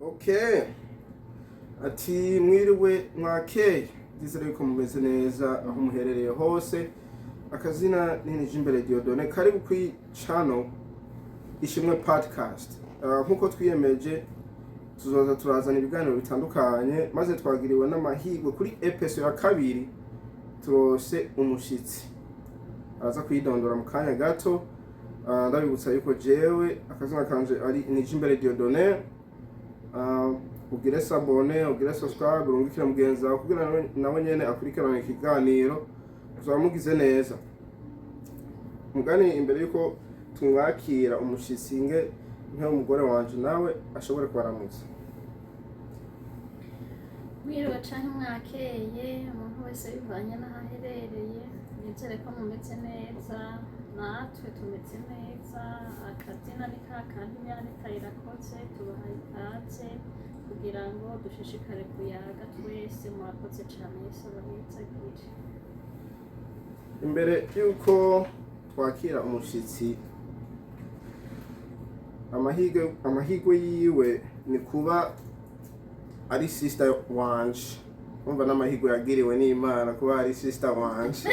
Okay. Ati mwiriwe mwakeye. Ndizere yuko mumeze neza aho muherereye hose. Akazina ni Imbere Diodone. Karibu kuri channel Ishimwe podcast. Nkuko twiyemeje tuzoza turazana ibiganiro bitandukanye maze twagiriwe n'amahirwe kuri episode ya kabiri turose umushitsi. Araza kwidondora mu kanya gato. Ndabibutsa yuko jewe akazina kanje ari Imbere Diodone. Ugire sabone, ugire subscribe, urungikira mugenzi wawe kugira nawe nyene akurikirana ikiganiro tuzamugize neza. Mugani imbere yuko tumwakira umushitsi nk'umugore wanje nawe ashobore kubaramutsa. Mwiriwe canke mwakeye, umuntu wese bivanye n'aho aherereye, nizere ko mumeze neza, natwe tumeze neza, akazina ni kakandi Imana irakoze, tubahaye ikaze kugira ngo dushishikare kuyaga twese. Murakoze cane, Yesu abahezagire. Imbere yuko twakira umushitsi, amahirwe yiwe ni kuba ari sister wanje. Umva n'amahirwe yagiriwe n'Imana kuba ari sister wanje.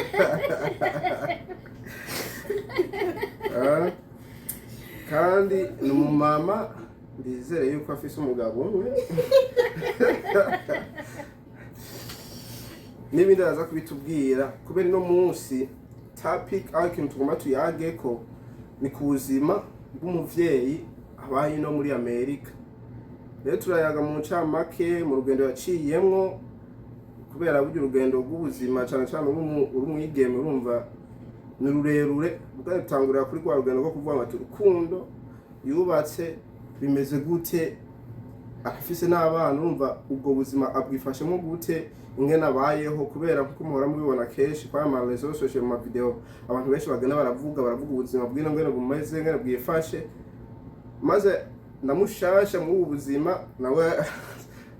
Kandi ni umumama, ndizere yuko afise umugabo umwe. N'ibindi araza kubitubwira kubera ino munsi topic aho ikintu tugomba tuyageko ni ku buzima bw'umuvyeyi abaye no muri Amerika. Rero turayaga mu ncamake mu rugendo yaciyemwo, kubera buryo urugendo rw'ubuzima cyane cyane uri umwigeme urumva ni rurerure. Bwatangurira kuri rwa rugendo rwo kuvuga ati urukundo yubatse bimeze gute, afise n'abana, urumva ubwo buzima abwifashemo gute, ingene abayeho, kubera kuko muhora mubibona kenshi kwa ama réseaux sociaux mu video abantu benshi bagana baravuga ubuzima bw'ino ngene bumeze, ngene bwifashe. Maze ndamushasha mu ubuzima nawe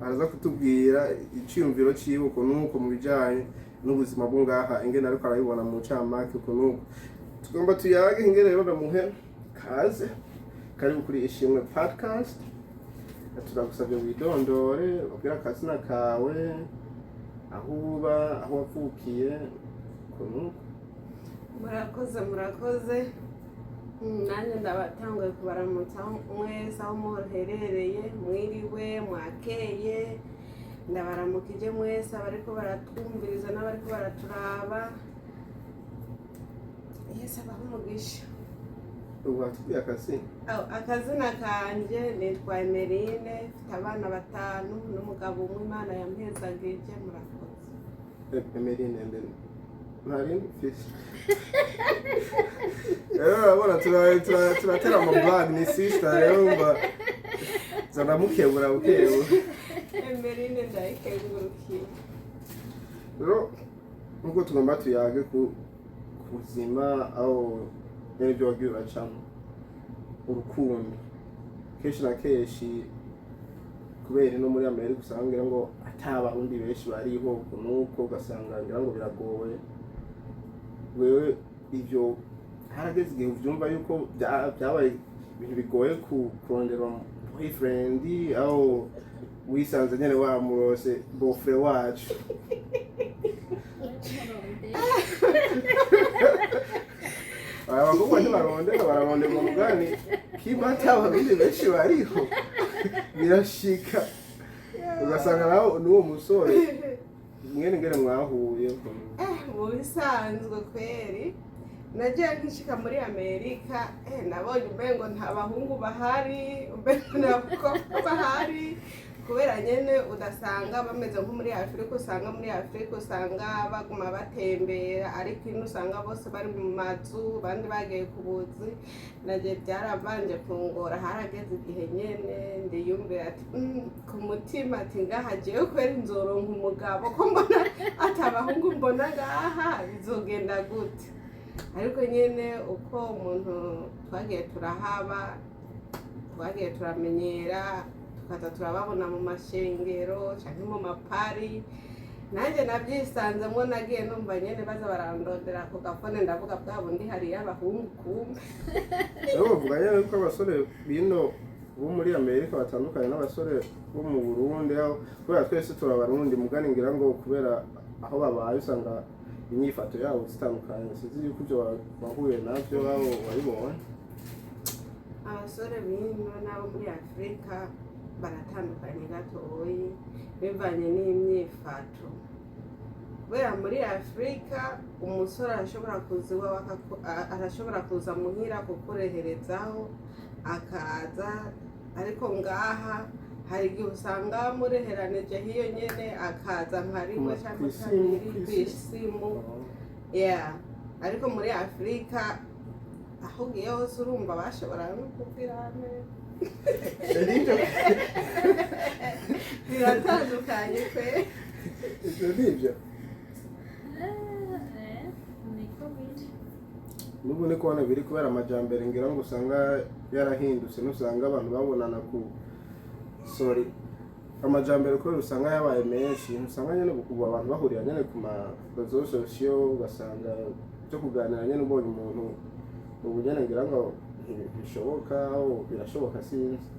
araza kutubwira iciyumviro ciwe uko nuko mu bijanye n'ubuzima bwo ngaha, ingene ariko arabibona mu ncamake uko nuko. Tugomba tuyage ingene rero ndamuhe kaze. Karibu kuri Ishimwe podcast. Turagusabye widondore, ubwira akazina kawe, aho uba, aho wavukiye uko nuko. Murakoze. Nanjye ndabatanguye kubaramutsa mwese aho muherereye, mwiriwe mwakeye. Ndabaramukije mwese abariko baratwumviriza n'abariko baraturaba. Yesu abahe umugisha. Ubu watubwiye akazina? Akazina kanje nitwa Emeline, mfite abana 5 n'umugabo umwe Imana yampezagije. Murakoze. Emeline mbere ntarindi mfise. Urabona turatera amabag ni sister rero mba zanamukebura bukebu. Emeline ndayikengurukiye. Rero nkuko tugomba tuyage ku buzima aho n'ibyo wagiye uracamo urukundo kenshi na kenshi, kubera no muri Amerika usanga ngo atabarundi benshi bariho nuko ugasanga ngira ngo biragowe. Wewe ivyo harageze igihe uvyumva yuko byabaye ibintu bigoye kurondera boyfriend aho wisanze nyene wamurose bofre wacu? Abakobwa bararondera mu mugani kimata abarundi benshi bariho birashika ugasanga nawe n'uwo musore ngene mwahuye. Mu bisanzwe kweri nagiye nkishika muri Amerika, nabonye umengo nta bahungu bahari, umengo nta bakobwa bahari, kubera nyene udasanga bameze nko muri Afrika. Usanga baguma batembera, ariko ino usanga bose bari mu mazu, bandi bagiye ku buzi. Naje byarabanje kungora, harageze igihe nyene ndiyumvira ati ku mutima ati ngaha jewe kweri nzoronka umugabo ko mbona atabahungu mbona ngaha bizogenda gute. Ariko nyene uko umuntu twagiye turahaba, twagiye turamenyera, tukaza turababona mu mashengero canke mu mapari, nanjye nabyisanzemwo nagiye numva nyene baza barandondera ku gafone, ndavuga bwa bundi hariyo abahungu kumbe. Rero bavuga nyene ko abasore bino bo muri Amerika batandukanye n'abasore bo mu Burundi aho kubera twese turabarundi mugani ngira ngo kubera aho babaye usanga inyifato yabo zitandukanye sinzi yuko ibyo bahuye navyo babo babibona. Abasore bino n'abo muri Afurika baratandukanye gatoyi bivanye n'imyifato. Kubera muri Afurika umusore arashobora kuza muhira kukureherezaho akaza, ariko ngaha hari igihe usanga mureheranije hiyo nyene akaza nka rimwe cyangwa kabiri kw'isimu. Ariko muri Afurika aho ugiye hose urumva bashobora no kubwirane. Biratandukanye pe. Ivyo nivyo n'ubu ni kubona biri kubera amajambere ngira ngo usanga yarahindutse n'usanga abantu babonana ku amajambere kubera usanga yabaye menshi, usanga nyene ubu abantu bahurira nyene ku ma réseaux sociaux ugasanga byo kuganira nyene ubonye umuntu ubu nyene ngira ngo bishoboka birashoboka sinzi.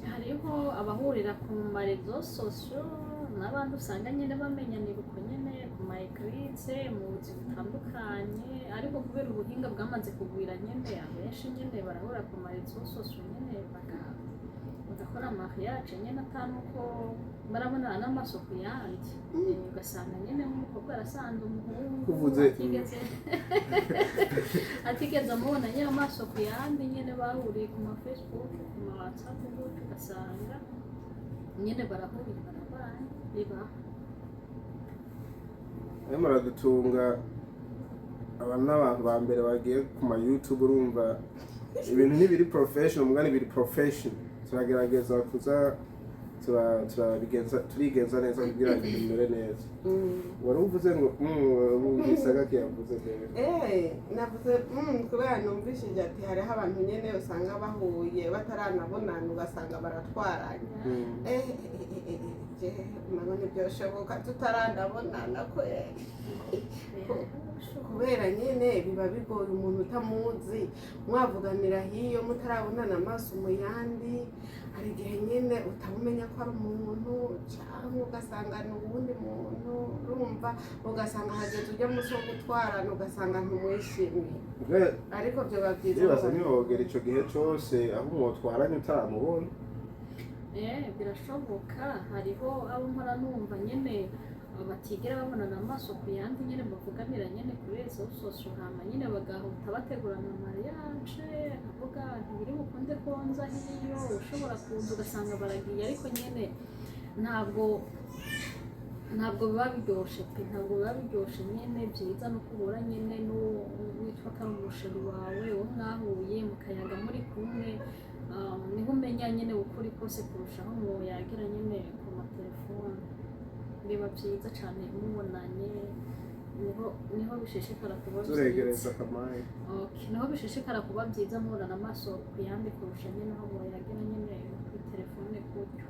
Hariho abahurira ku ma réseaux sociaux n'abandi usanga nyene bamenyanira uko nyene ku ma église mu buzi butandukanye, ariko kubera ubuhinga bwamaze kugwira nyene abenshi nyene barahura ku ma réseaux sociaux nyene bagakora mariage nyene atanuko barabonana n'amaso ku yandi. Ugasanga nyene nk'umukobwa arasanze umuhungu atigeze amubona nyene amaso ku yandi nyene bahuriye ku ma Facebook ku ma WhatsApp gutyo ugasanga nyene barahuriye barabanye biba. Muradutunga aba n'abantu ba mbere bagiye ku ma YouTube urumva ibintu ntibiri professional mugani biri profession. Turagerageza kuza turigenza neza kugira ngo bimere neza. Wari uvuze ngo wumvisaga ko yavuze neza. Navuze kubera numvishije ati hariho abantu nyene usanga bahuye bataranabonana ugasanga baratwaranye. Nabone byoshoboka tutaranabonana kweli. Kubera nyene biba bigoye umuntu utamuzi mwavuganira hiyo mutarabonana amaso mu yandi, hari igihe nyene utamumenya ko ari umuntu cyangwa ugasanga ni uwundi muntu urumva, ugasanga hageze ujya musi wo gutwarana ugasanga ntumwishimiye. Ariko byo babyiza bibaza ntiwogera ico gihe cose aho mwotwaranye utaramubona. Birashoboka. Hariho abo mpora numva nyene batigera babonana amaso ku yandi nyene bavuganira nyene kuri réseaux sociaux hama nyene bagahuta bategurana mariage akavuga ntibiri bukunde konza hiyo ushobora kuza ugasanga baragiye, ariko nyene ntabwo biba biryoshe pe, ntabwo biba biryoshe nyene. Byiza no kubura nyene n'uwitwa ko ari umusheri wawe wo mwahuye mukayaga muri kumwe, niho umenya nyene ukuri kose kurushaho muyagira nyene ku matelefone. Biba byiza cyane mubonanye, niho bishishikara kuba turegereza kamaye. Niho bishishikara kuba byiza mubonana amaso ku yandi kurusha nyene aho muyagira nyene kuri telefone gutyo.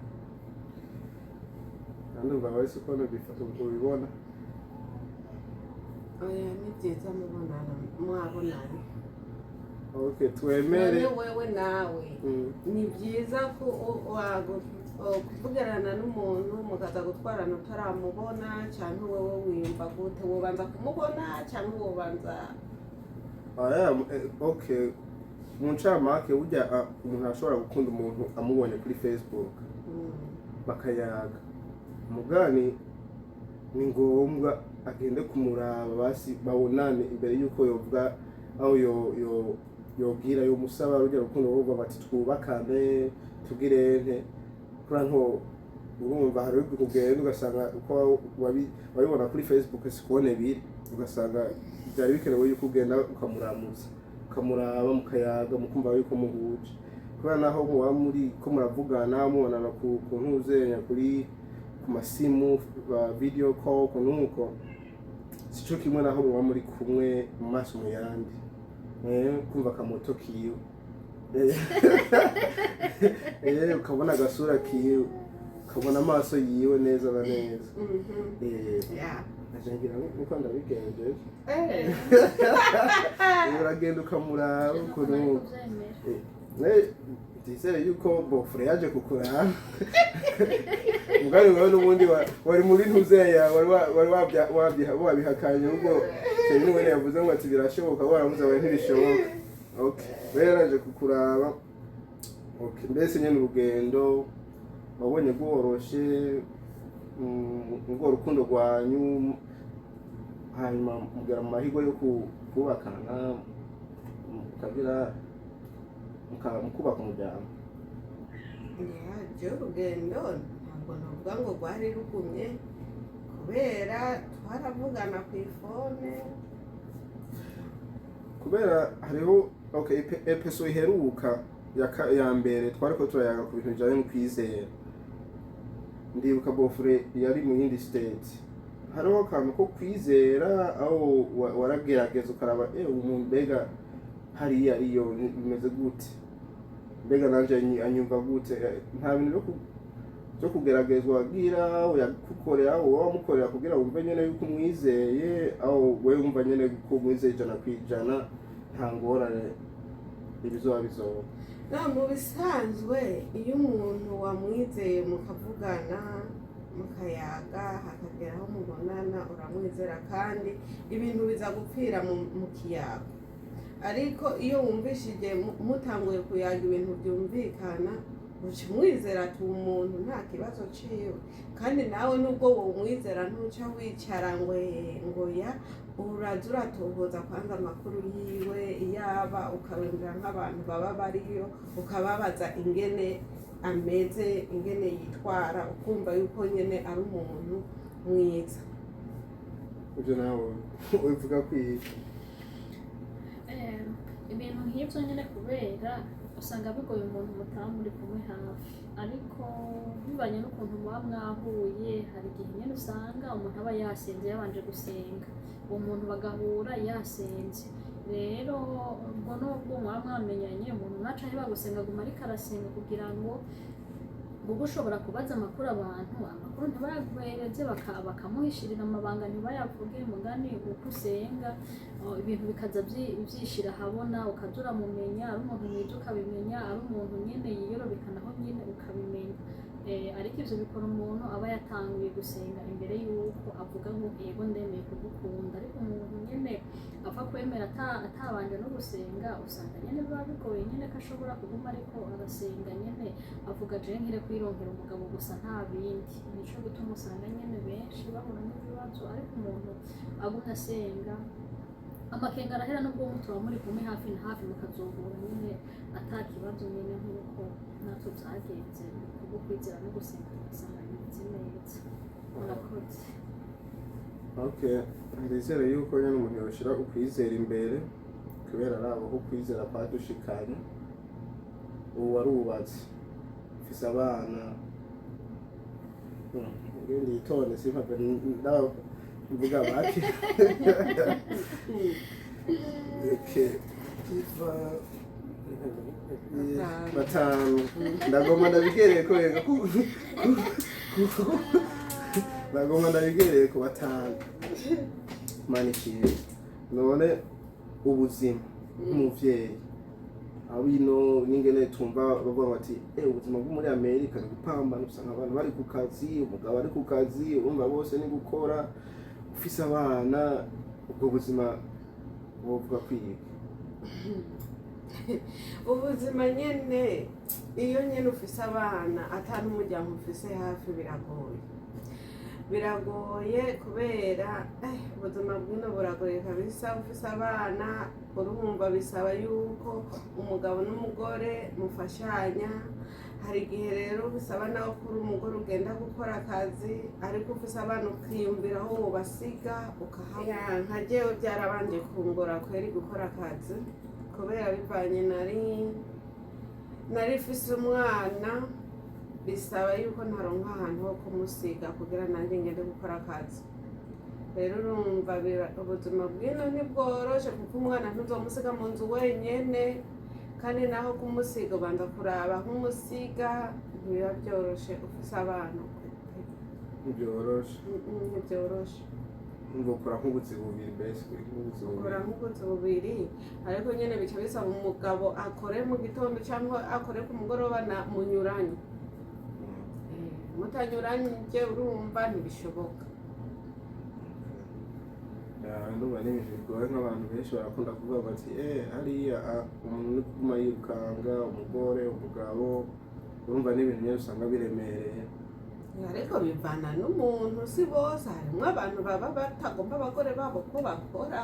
Kandi umva wese uko ubibona. Ni byiza mwabonana. Twemere wewe nawe ni byiza ko kuvugarana n'umuntu mukaza gutwarana utaramubona, cyangwa wowe wiyumva gute? Wobanza kumubona cyangwa wobanza mu ncamake burya umuntu ashobora gukunda umuntu amubonye kuri Facebook bakayaga mugani, ni ngombwa agende kumuraba basi babonane imbere yuko yovuga aho yobwira yo musaba urugero rukundo wovuga bati twubakane tugirente kuranto. Urumva hari kugenda ugasanga uko wabibona kuri Facebook sikone biri, ugasanga byari bikenewe yuko ugenda ukamuraba mukayaga mukumva yuko muhuje, kubera naho muba muri ko muravugana mubonana ku ntuzenya kuri ku masimu video call kunuko sico kimwe naho muba muri kumwe mu maso mu yandi kumva kamoto kiyo ukabona agasura kiyo ukabona amaso yiwe neza na neza. ajangira niko ndabigenjeje uragenda ukamuraba ukuntu ndizere yuko bofure yaje kukuraba mugari wewe n'ubundi wari muri ntuzeya wari wabihakanye ubwo cyane niwe yavuze ngo ati birashoboka waramuze wawe ntibishoboka okay rero yaraje kukuraba okay mbese nyene urugendo wabonye rworoshe ngo urukundo rwanyu hanyuma mugera mu mahigo yo kubakana mukagira mukubaka umuryango ryo urugendo ntabwo navuga ngo rwari rugumye kubera twaravugana ku ifone kubera hariho okay episode iheruka ya mbere twariko turayaga ku bintu bijanye no kwizera ndibuka bofure yari mu yindi state hariho akantu ko kwizera aho waragerageza ukaraba umuntu mbega hariya ariyo bimeze gute mbega nanje anyumva gute nta bintu byo kugeragezwa wagira yakukorera wamukorera kugira wumve nyene yuko umwizeye aho wewe wumva nyene ko umwizeye 100% nta ngorane ibizoba bizoba mu bisanzwe iyo umuntu wamwizeye mukavugana mukayaga hakageraho mubonana uramwizera kandi ibintu biza gupfira mu kiyago ariko iyo wumvishije mutanguye kuyaga ibintu byumvikana uca umwizera ati umuntu nta kibazo ciwe kandi nawe nubwo wumwizera ntuca wicara ngo ya uraza uratohoza kwanza amakuru yiwe iyaba ukarondera nk'abantu baba bariyo ukababaza ingene ameze ingene yitwara ukumva yuko nyene ari umuntu mwiza ivyo nawe ubivuga kwiga ibintu nk'ibyo nyine kubera usanga bigoye umuntu mutaba muri kumwe hafi ariko bibanye n'ukuntu muba mwahuye hari igihe nyine usanga umuntu aba yasenze yabanje gusenga uwo muntu bagahura yasenze rero ubwo nubwo muba mwamenyanye umuntu naca aho bagusenga aguma ariko arasenga kugira ngo ubwo ushobora kubaza amakuru abantu ntibayaguhereze bakamuhishirira amabanga ntibayavuge mugani uko usenga ibintu bikaza byishira habona ukaza uramumenya ari umuntu mwiza ukabimenya ari umuntu nyine yiyorobekanaho nyine ukabimenya ariko ivyo bikora umuntu aba yatanguye gusenga imbere y'uko avuga ngo yego ndemeye kugukunda ariko umuntu nyine apfa kwemera atabanje no gusenga usanga nyine biba bigoye nyine ko ashobora kuguma ariko arasenga nyine avuga je nkire kwironkera umugabo gusa nta bindi nico gutuma usanga nyine benshi bahura n'ibibazo ariko umuntu agumya asenga amakenga arahera nubwo mutuba muri kumwe hafi na hafi mukazohura nyine atakibazo nyine nk'uko natwe byagenze kubwo kwizera no gusenga tugasanga bimeze neza murakoze okay ndizere yuko nyine umuntu yoshira ukwizera imbere kubera arabo ko kwizera kwadushikanye ubu warubatse ufise abana ngende yitonde simpave ndaho mvuga baki okay batanu ndagoma ndabigereye ko yega ndagoma ndabigereye ko batanu manikiye none ubuzima nk'umuvyeyi aho ino n'ingene tumva bavuga bati ubuzima bwo muri Amerika ni gupambana usanga abantu bari ku kazi umugabo ari ku kazi urumva bose ni gukora ufise abana ubwo buzima buvuga kwiga ubuzima nyene iyo nyene ufise abana atari umuryango ufise hafi biragoye kubera ubuzima bw'ino buragoye kabisa ufise abana urumva bisaba yuko umugabo n'umugore mufashanya hari igihe rero bisaba nawe kuri umugore ugenda gukora akazi ariko ufise abana ukiyumvira aho wobasiga ukahaba nka jewe byarabanje kungora kweri gukora akazi kubera bivanye nari mfise umwana bisaba yuko ntaronka ahantu ho kumusiga kugira nanjye ngende gukora akazi rero urumva ubuzima bw'ino ntibworoshe kuko umwana ntuzomusiga mu nzu wenyene kandi naho kumusiga ubanza kuraba nk'umusiga ntibiba byoroshe ufise abana ntibyoroshe ngokora nk'ubuzi bubiri mbese nk'ubuzi ukora bubiri nk'ubuzi bubiri ariko nyene bica bisaba umugabo akore mu gitondo cyangwa akore ku mugoroba na munyuranye mutanyuranye urumva ntibishoboka. ndumva n'ibintu bigoye nk'abantu benshi barakunda kuvuga bati hariya umuntu uri kuguma yirukanga umugore umugabo urumva n'ibintu nyine usanga biremereye ariko bivana n'umuntu si bose harimwo abantu baba batagomba abagore babo ko bakora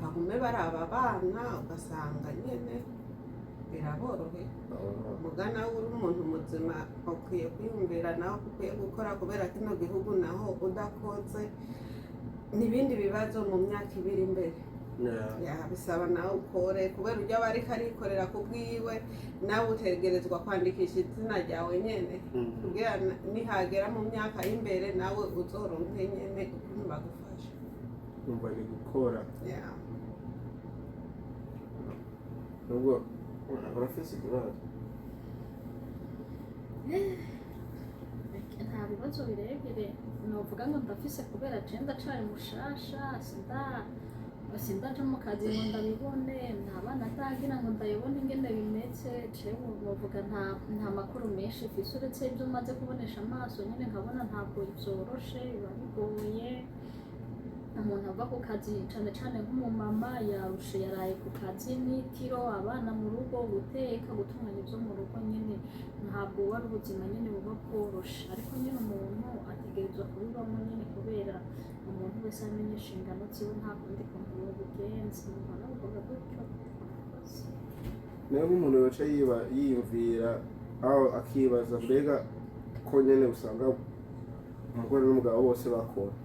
bagume baraba abana ugasanga nyene biraboroheye mugana uri umuntu muzima ukwiye kwiyumvira naho ukwiye gukora kubera kino gihugu naho udakoze n'ibindi bibazo mu myaka ibiri imbere bisaba nawe ukore kubera ujya aba ariko arikorera ku bwiwe nawe utegerezwa kwandikisha izina ryawe nyene kugira nihagera mu myaka y'imbere nawe uzoronke nyene ukuntu bagufasha umva ni gukora nubwo urafise ikibazo nta bibazo birebire novuga ngo ndafise kubera je ndacari mushasha sindaje mu kazi ngo ndabibone nta bana ndagira ngo ndabibone ingene bimeze jewe novuga nta makuru menshi mfise uretse ibyo maze kubonesha amaso nyine nkabona ntabwo byoroshe biba bigoye umuntu ava ku kazi cane cane nk'umumama yarushe yaraye ku kazi n'itiro abana mu rugo guteka gutunganya ibyo mu rugo nyine ntabwo wari ubuzima nyine buba bworoshe ariko nyine umuntu ategerezwa kubibamo nyine kubera umuntu wese amenye inshingano ziwe nta kundi kuntu yobigenza umuntu avuga gutyo niyo nk'umuntu yoca yiyumvira aho akibaza mbega ko nyine usanga umugore n'umugabo bose bakora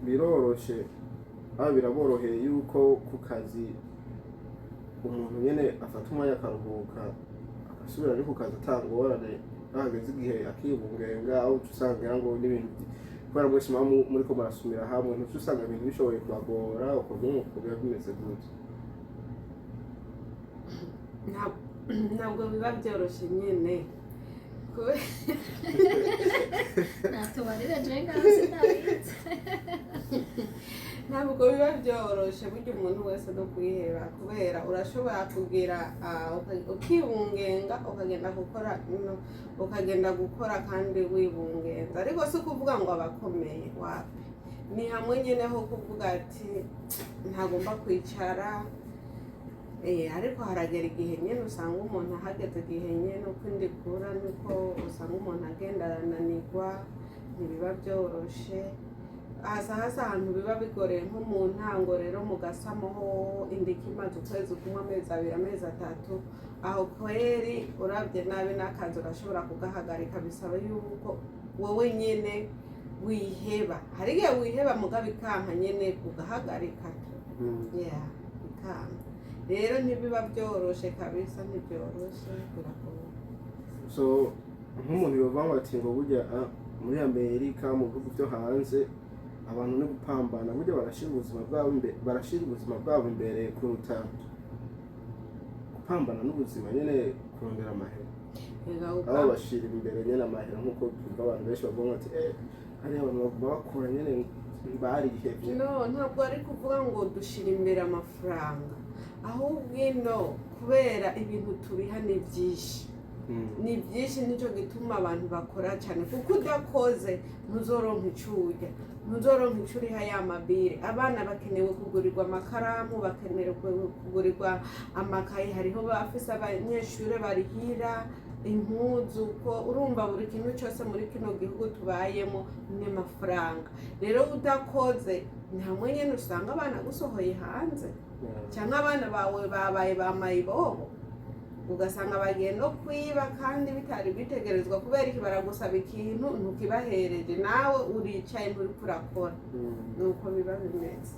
biroroshe biraboroheye yuko ku kazi umuntu nyine afata umwanya akaruhuka agasubira no ku kazi atangorane ahageze igihe akibungenga aho usanga ngo n'ibintu kubera mwese muri ko marasumira hamwe ntuce usanga ibintu bishoboye kubagora ukuntu biba bimeze gutya ntabwo biba byoroshye nyine natubarire jenga sinabitse ntabwo biba byoroshye burya umuntu wese no kwiheba kubera urashobora kugira ukibungenga ukagenda gukora kandi wibungenza ariko si kuvuga ngo abakomeye wapi ni hamwe nyine ho kuvuga ati ntagomba kwicara ariko haragera igihe nyine usanga umuntu ahageze igihe nyine uko indi kura niko usanga umuntu agenda arananirwa ntibiba byoroshe hasa ahantu biba bigoreye nko mu ntango rero mugasamoho indika imaze ukwezi kumwe amezi abiri amezi atatu aho kweri urabye nabi n'akazi urashobora kugahagarika bisaba yuko wowe nyine wiheba hari igihe wiheba mugabo ikanka nyine ugahagarika ikanka rero ntibiba byoroshe kabisa ntibyoroshe biragoye so nk'umuntu yovuga ati ngo burya muri Amerika mu bihugu byo hanze abantu no gupambana burya barashira ubuzima bwabo imbere kuruta gupambana n'ubuzima nyine kurondera amahera abo bashira imbere nyine amahera nk'uko tuvuga abantu benshi bavuga ati hari abantu bakora nyine barihebye ntabwo ari kuvuga ngo dushira imbere amafaranga ahubwo ino kubera ibintu turiha ni byinshi ni byinshi nicyo gituma abantu bakora cyane kuko udakoze ntuzoronka icurya ntuzoronka icuriha y'amabire abana bakenewe kugurirwa amakaramu bakenewe kugurirwa amakayi hariho bafise abanyeshuri barihira impuzu ko urumva buri kintu cyose muri kino gihugu tubayemo ni amafaranga rero udakoze ni hamwe nyine usanga abana gusohoye hanze cyangwa abana bawe babaye bamayibobo ugasanga bagiye no kwiba kandi bitari bitegerezwa kubera iki baragusaba ikintu ntukibahereje nawe uricaye nturi kurakora nuko biba bimeze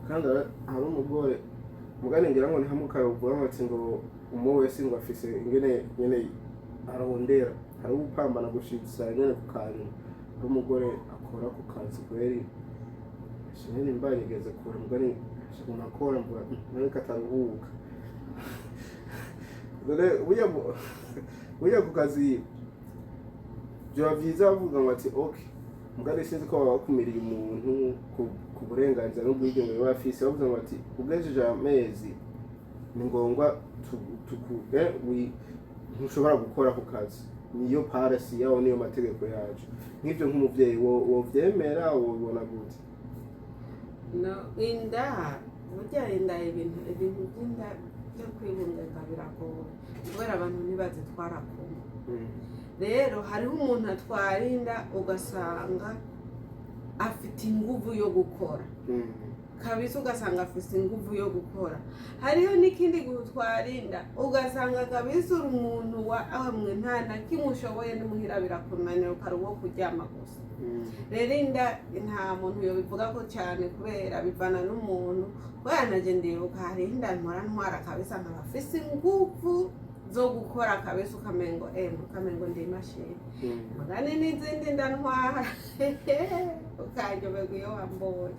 kandi hari umugore mugani ngira ngo ntihamukaye uvuga ati ngo umuntu wese ngo afise ingene nyene arondera hari upambana gushitsa nyene ku kantu ari umugore akora ku kazi kweri shimwe mbarigeze kure mugani shimwe akora mvuga nari kataruhuka dore buya ku kazi byo byiza bavuga ngo ati okay mugari sinzi ko bakumiriye umuntu ku burenganzira n'ubwigenge baba bafise bavuze ngo ati ugejeje amezi ni ngombwa ntushobora gukora ku kazi niyo parasi yawo niyo mategeko yacu nk'ibyo nk'umuvyeyi wovyemera wobona gute? No, inda burya inda ibintu by'inda byo kwibungenga biragoye kubera abantu ntibazitwara kumwe. Rero hariho umuntu atwara inda ugasanga afite inguvu yo gukora kabisa, ugasanga afite inguvu yo gukora. Hariho n'ikindi gutwara inda ugasanga kabisa uri umuntu hamwe nta na kimwe ushoboye n'umuhira birakunanira ukari uwo kuryama gusa. Rero inda nta muntu yobivuga ko cyane kubera bivana n'umuntu. Kubera naje ndibuka hari inda ntwara kabisa nkaba afise inguvu zo gukora kabisa ukamengo ndi imashini. Mugani n'izindi ndantwara ukanyoberwa iyo wambonye.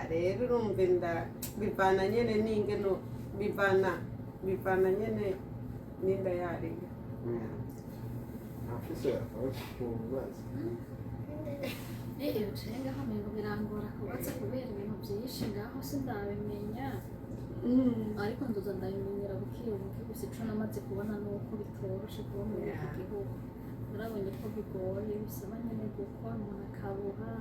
Rero urumva inda bivana nyene n'ingeno bivana nyene n'inda yariyo. Ucenga hano ngo birangora kubatse kubera ibintu byinshi ngaho sindabimenya. Ariko ndoza ndabimenyera bukibuke gusa ico namaze kubona nuko bitoroshe kuba muri iki gihugu. Urabonye ko bigoye bisaba nyene gukora umuntu akabuha,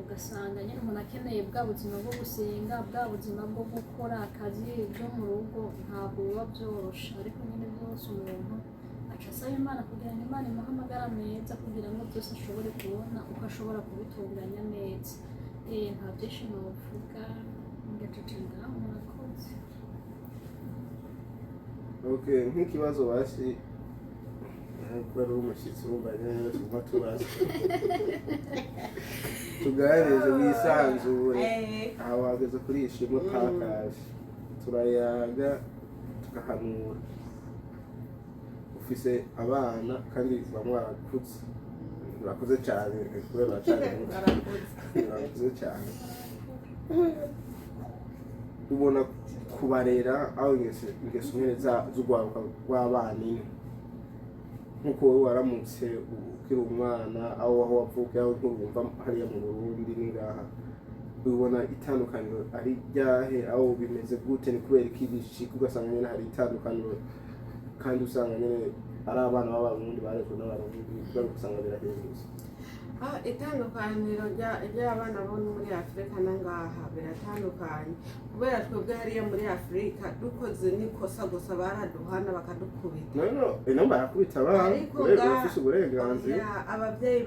ugasanga nyene umuntu akeneye bwa buzima bwo gusenga, bwa buzima bwo gukora akazi byo mu rugo ntabwo biba byoroshe. Ariko nyene byose umuntu asaba Imana kugira ngo Imana imuhe amagara meza kugira ngo byose ashobore kubona uko ashobora kubitunganya neza. Nta byinshi novuga ngacece ngaho murakoze. Okay, nk'ikibazo basi kubera umushyitsi wumva neza tuguma tubaza tuganirize wisanzure aho wageze kuri Ishimwe pakaje turayaga tugahanura. Ufise abana kandi bamwe barakuze cyane kubera barakuze cyane. Ubona kubarera aho ingeso nyene z'ugwaruka rw'abana nk'uko wowe waramutse ukiri umwana aho wavuka aho nturumva hariya mu Burundi n'ingaha, ubona itandukaniro ari ryahe? Aho bimeze gute? Ni kubera ikibishika ugasanga nyene hari itandukaniro kandi usanga nyene ari abana b'Abarundi barezwe n'Abarundi ugasanga birahindutse? Itandukaniro ry'abana bo muri Afrika nangaha biratandukanye kubera twebwe hariya muri Afrika dukoze n'ikosa gusa baraduhana bakadukubita. No barakubita abana kubera bafise uburenganzira. Abavyeyi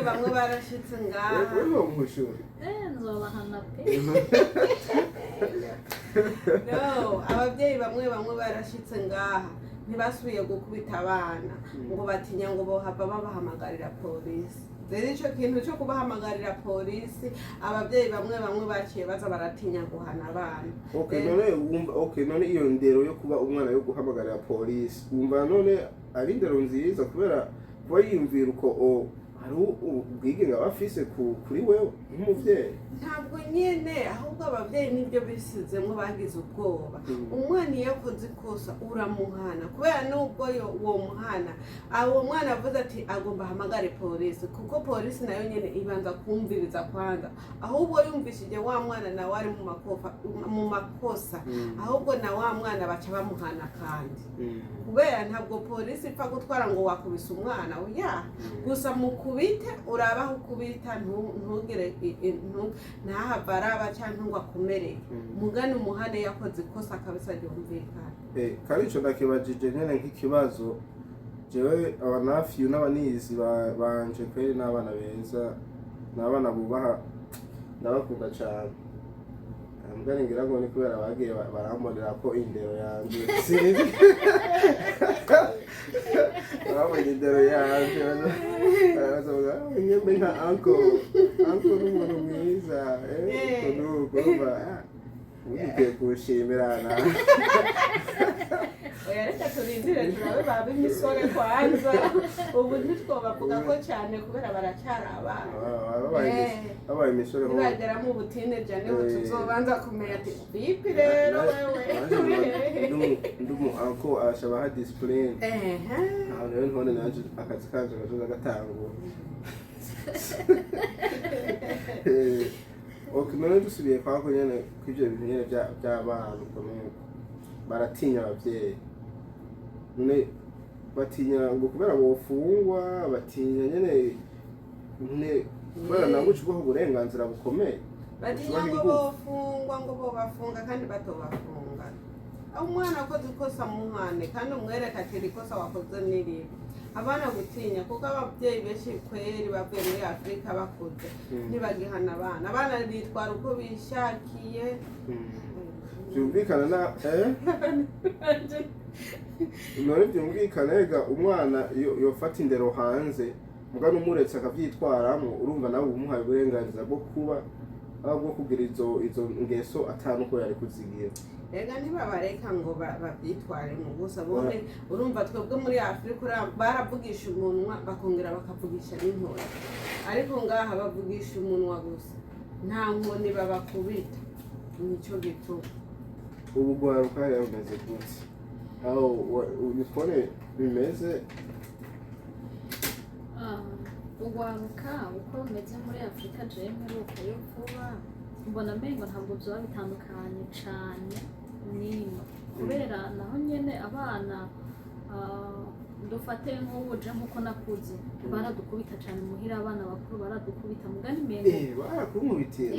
bamwe barashitse ngaha. Nzobahana pe. No, abavyeyi bamwe barashitse ngaha ntibasubiye gukubita abana ngo batinya ngo bohava babahamagarira polisi. Rero ico kintu cyo kubahamagarira polisi abavyeyi bamwe baciye baza baratinya guhana abana. None iyo ndero yo kuba umwana yo guhamagarira polisi umva none ari ndero nziza kubera kuba yiyumvira uko hari ubwigenge abafise kuri wewe nk'umuvyeyi? Ntabwo nyene ahubwo abavyeyi nibyo bisizemwo bagize ubwoba. Umwana iyo akoze ikosa uramuhana kubera nubwo uwo muhana uwo mwana avuze ati agomba ahamagare polisi kuko polisi nayo nyene ibanza kumviriza kwanza. Ahubwo yumvishije wa mwana nawe ari mu makosa ahubwo na wa mwana baca bamuhana kandi kubera ntabwo polisi ipfa gutwara ngo wakubise umwana oya gusa mukubite urabaho ukubita ntugire ntahava araba cyangwa ngo akomereye mugane umuhane yakoze ikosa kabisa ryumvikana. Kandi ico ndakibajije nyene nk'ikibazo jewe abanafiyu n'abanizi banje kweri n'abana beza n'abana bubaha ndabakunda cyane. Mugani ngira ngo ni kubera bagiye barambonera ko indero yanje barambonera indero yanje baravuga nyembe nka uncle n'umuntu mwiza kuba ugiye kuwushimira nawe. Oya reka turindire turabe baba imisore kwanza, ubu ntitwobavuga ko cyane kubera baracyari abana. Babaye imisore ho nibagera mu butineja niho tuzobanza kumenya ati bipi rero wewe ndumu anko ashabaha discipline. Aho rero ntone nanje akazi kanje gazoza gatangura. None dusubiye kwako nyene kw'ivyo bintu nyene by'abana ukomeye baratinya abavyeyi. None batinya ngo kubera bofungwa, batinya nyene kubera nabwo ucubaho uburenganzira bukomeye. Batinya ngo bofungwa, ngo bobafunga kandi batobafunga. Umwana akoze ikosa muhane kandi umwereka ati ikosa wakoze niri. Abana gutinya kuko abavyeyi benshi kweri bavuye muri Afrika bakuze ntibagihana abana bitwara uko bishakiye. Byumvikana na none byumvikana ega umwana yofata indero hanze mugana umuretse akavyitwaramo, urumva nawe umuhaye uburenganzira bwo kuba bwo kugira izo ngeso atanu ko yari kuzigira. Ega ntibabareka ngo babyitware mu gusa bone, urumva twebwe muri Afrika baravugisha umunwa bakongera bakavugisha n'inkoni, ariko ngaha bavugisha umunwa gusa nta nkoni babakubita. Nico gituma ubu gwaruka yameze gutse aho ubikore bimeze. Ugwaruka uko rumeze muri Afrika jewe mperuka yo vuba mbona mengo ntabwo byoba bitandukanye cane nino, kubera naho nyene abana dufate nk'ubuje nk'uko nakuze baradukubita cane muhira, abana bakuru baradukubita mugani mengo barakumubitira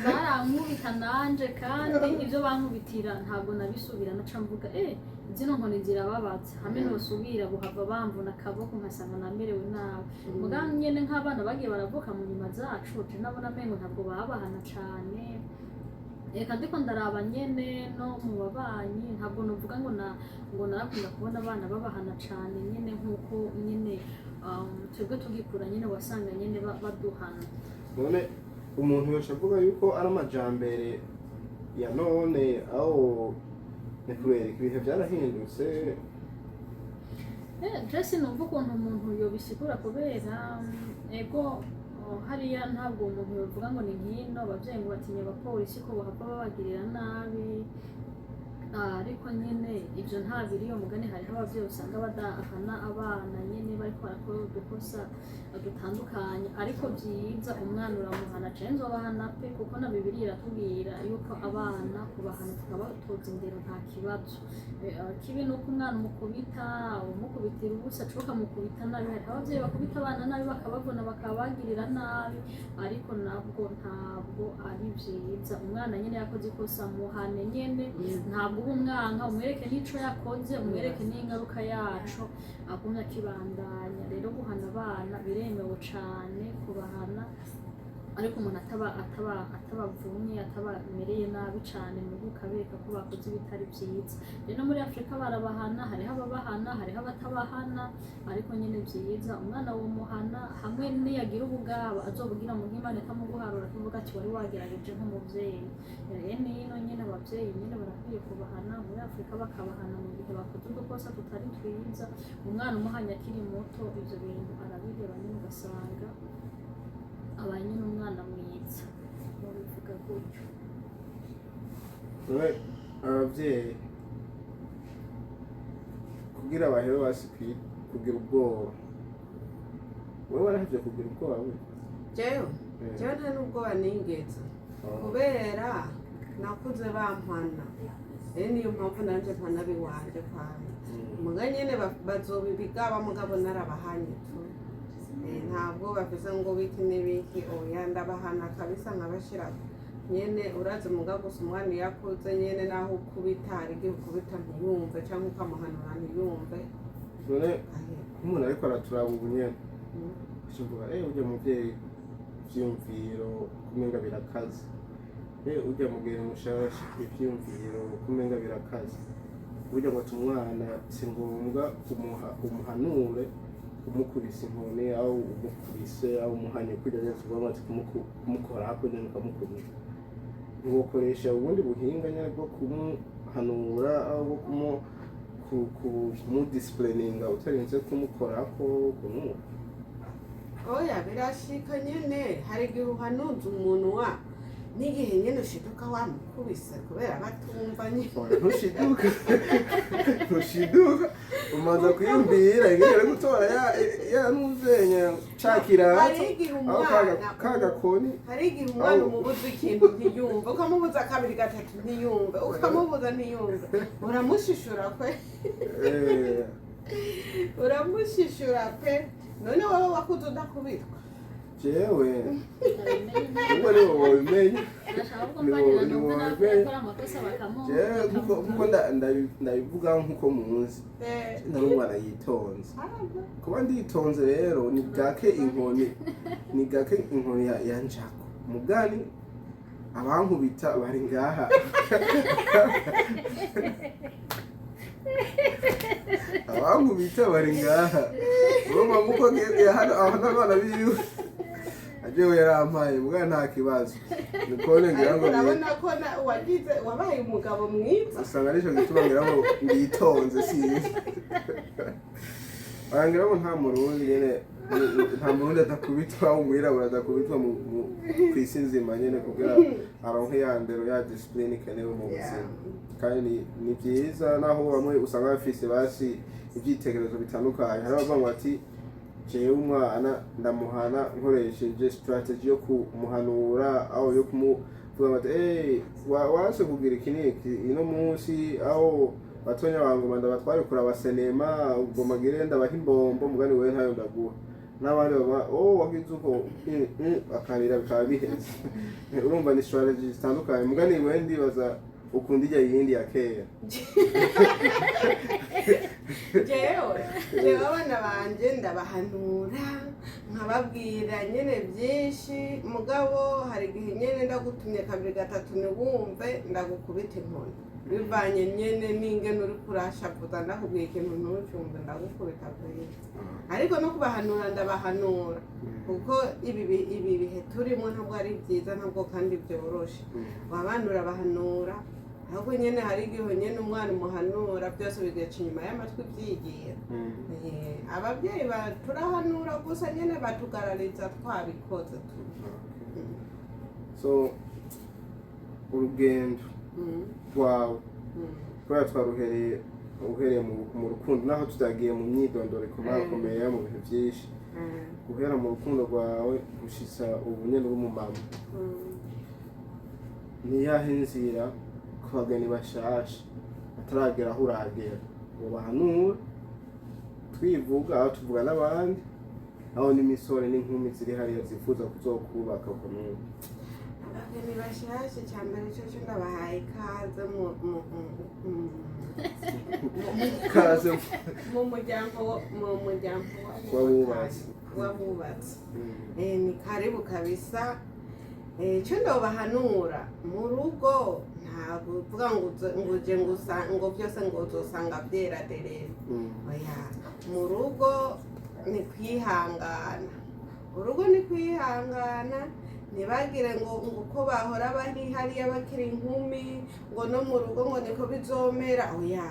barankubita nanje kandi ivyo bankubitira ntabwo nabisubira naca mvuga zino nkoni zirababaza hamwe nosubira buhava bamvuna akaboko nkasanga namerewe nabi. Muganga nyene nk'abana bagiye baravuka mu nyuma zacu je nabona mengo ntabwo babahana cane. Eka ndiko ndaraba nyene no mu babanyi ntabwo novuga ngo narakunda kubona abana babahana cane nyene nk'uko nyene twebwe tugikura nyene wasanga nyene baduhana. None umuntu yose avuga yuko ari amajambere ya none aho nekubera ibihe byarahindutse. Jesse numva ukuntu umuntu yobisigura kubera ego hariya ntabwo umuntu yovuga ngo ni nkino abavyeyi ngo batinya abapolisi ko bahava babagirira nabi, ariko nyene ivyo nta biriyo mugani hariho abavyeyi usanga badahana abana nyene bariko barakora udukosa dutandukanye, ariko vyiza umwana uramuhana cane nzobahana pe kuko na Bibiliya iratubwira yuko abana kubahana tukabatoza indero nta kibazo. Kibi nuko umwana umukubita umukubitira ubusa coka mukubita nabi, hariho abavyeyi bakubita abana nabi bakabavuna bakabagirira nabi, ariko nabwo ntabwo ari vyiza. Umwana nyene yakoze ikosa muhane nyene, ntabwo umwanka umwereke n'ico yakoze, umwereke n'ingaruka yaco agumya akibandanya. Rero guhana abana biremewe cane kubahana, ariko umuntu atabavunye atabamereye nabi cane mu gukabereka ko bakoze ibitari vyiza. Rero muri Afrika barabahana, hariho ababahana hariho abatabahana, ariko nyene vyiza umwana wo muhana hamwe niyagira ubugaba azobugira mu Imana itamuguharura kivuga ati wari wagerageje nk'umuvyeyi. Rero ino nyene abavyeyi nyene barakwiye kubahana muri Afrika bakabahana mu gihe bakoze udukosa tutari twiza. Umwana umuhanya akiri muto ivyo bintu arabireba nyene ugasanga abanye n'umwana mwiza babivuga gutyo. Abavyeyi kugira bahero basi kugira ubwoba, wewe warahevye kugira ubwoba we? Jewe nta n'ubwoba ningeze kubera nakuze bampana, niyo mpamvu nanje mpana biwanje kwanjye. Muga nyene bazobibigaba mugabo narabahanye tu, ntabwo bafise ngo biki n'ibiki, oya ndabahana kabisa nkabashira nyene. Urazi muga gusa umwana yakuze nyene naho ukubita hari igihe ukubita ntiyumve cyangwa ukamuhanura ntiyumve. None umuntu ariko araturaba ubu nyene ashobora ujya muvyeyi ivyiyumviro kumenga birakaze, ujya mubwira umushasha ivyiyumviro kumenga birakaze, burya ngo umwana si ngombwa umuhanure umukubise inkoni aho umukubise aho umuhanye kujya neza uvuga ati kumukora hapo nyine ukamukubita ntukoresha ubundi buhinga nyine bwo kumuhanura aho bwo kumudisciplininga utarinze kumukorako kumuha oya birashika nyene hari igihe uhanuza umunwa n'igihe nyene ushiduka wamukubise kubera batumva nyine ntushiduka umaze kwiyumvira ingene ari gutora yanuzenya cakira aho kagakoni hari igihe umwana umubuza ikintu ntiyumva ukamubuza kabiri gatatu ntiyumve ukamubuza ntiyumve uramushishura kwe uramushishura pe none wowe wakuze udakubitwa jewe ubwo ni wowe wabimenye kuko ndabivuga nk'uko muzi nari umwana yitonze kuba nditonze rero ni gake inkoni yanjako mugani abankubita bari ngaha abankubita bari ngaha urumva muko hano abana biwe ajewe yarampaye mbwa nta kibazo nikone ngira ngo urabona ko wabaye umugabo mwiza usanga arico gituma ngira ngo nditonze sinzi arangira ngo nta murundi nyene nta murundi atakubitwa umwirabura atakubitwa kw'isi nzima nyene kugira aronke ya ndero ya discipline ikenewe mu buzima kandi ni byiza naho bamwe usanga bafise basi ivyitegerezo bitandukanye hari abavuga ati jewe umwana ndamuhana nkoresheje strategy yo kumuhanura aho yo kumuvuga ati wase kugira ikiniki ino munsi aho batonya bangoma ndabatware kura abasenema ubwo magire ndabaha imbombo mugani wewe ntayo ndaguha n'abandi baba wagize uko akarira bikaba biheze urumva ni strategy zitandukanye mugani wewe ndibaza ukunda ijya yindi ya kera jewe abana banje ndabahanura nkababwira nyene byinshi mugabo hari igihe nyene ndagutumye kabiri gatatu ntiwumve ndagukubita inkoni bivanye nyene n'ingene uri kurashavuza ndakubwiye ikintu ntucumve ndagukubita kure ariko no kubahanura ndabahanura kuko ibi bihe turimo ntabwo ari byiza ntabwo kandi byoroshe wabanura bahanura ahubwo nyene hari igihe nyene umwana umuhanura byose bigaca inyuma y'amatwi byigira ababyeyi turahanura gusa nyene batugarariza twabikoze so urugendo rwawe kubera uhereye mu rukundo naho tutagiye mu myidondoro ikomakomeye mu bintu byinshi guhera mu rukundo rwawe gushitsa ubu nyene w'umumama niyahe nzira ku bageni bashasha bataragera aho uragera ngo bahanura twivuga aho tuvuga n'abandi aho n'imisore n'inkumi ziri hariya zifuza kuzokubaka ku n'ubu abageni bashasha cyambere cyo ndabahaye ikaze mu muryango w'abubatsi ni karibu kabisa icyo ndobahanura mu rugo ntabwo uvuga ngo byose ngo uzosanga byera derere oya mu rugo ni kwihangana urugo ni kwihangana ntibagire ngo uko bahora bari hariya bakiri inkumi ngo no mu rugo ngo niko bizomera oya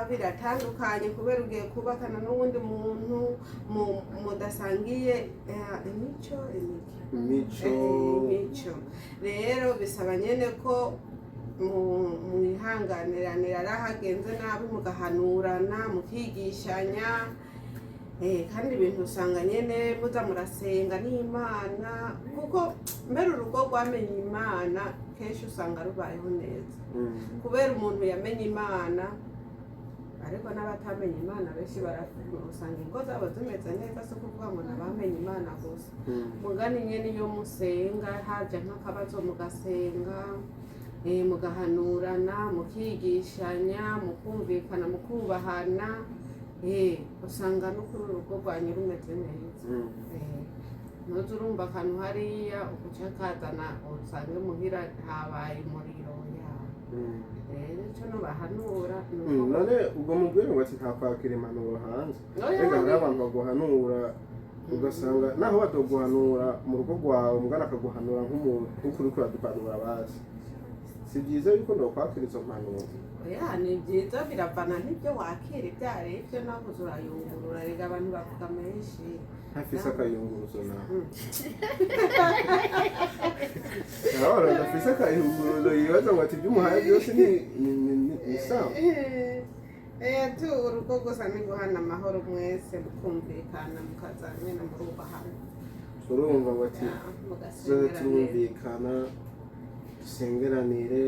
biratandukanye kubera ugiye kubakana n'uwundi muntu mudasangiye imico rero bisaba nyene ko mwihanganiranira arahagenze nabi mugahanurana mukigishanya kandi ibintu usanga nyene muza murasenga n'Imana kuko mbere urugo rwamenye Imana kenshi usanga rubayeho neza kubera umuntu yamenye Imana ariko n'abatamenye Imana benshi usanga ingo zabo zimeze neza si kuvuga ngo nabamenye Imana gusa mugani nyene iyo musenga haja nk'akabazo mugasenga mugahanurana mukigishanya mukumvikana mukubahana usanga no kuri urugo rwanyu rumeze neza ntuzi urumva akantu hariya uguca kazana usange muhira habaye umuriro rero icyo nubahanura none ubwo mubwire ngo ati ntakwakira impanuro hanze rega hariho abantu baguhanura ugasanga naho batoguhanura mu rugo rwawe umugana akaguhanura nk'umuntu nk'uko uriko uraduhanura bazi si byiza yuko ndokwakira izo mpanuro oya ni byiza biravana n'ibyo wakira ibyo ari byo navuze urayungurura rega abantu bavuga menshi ntafise akayunguruzo nawe nawe ntafise akayunguruzo yibaza ngo ati ibyo umuhaye byose ni sawa tu urugo gusa ni guhana amahoro mwese mukumvikana mukaza nyine murubahana urumva ngo ati tuze turumvikana dusengeranire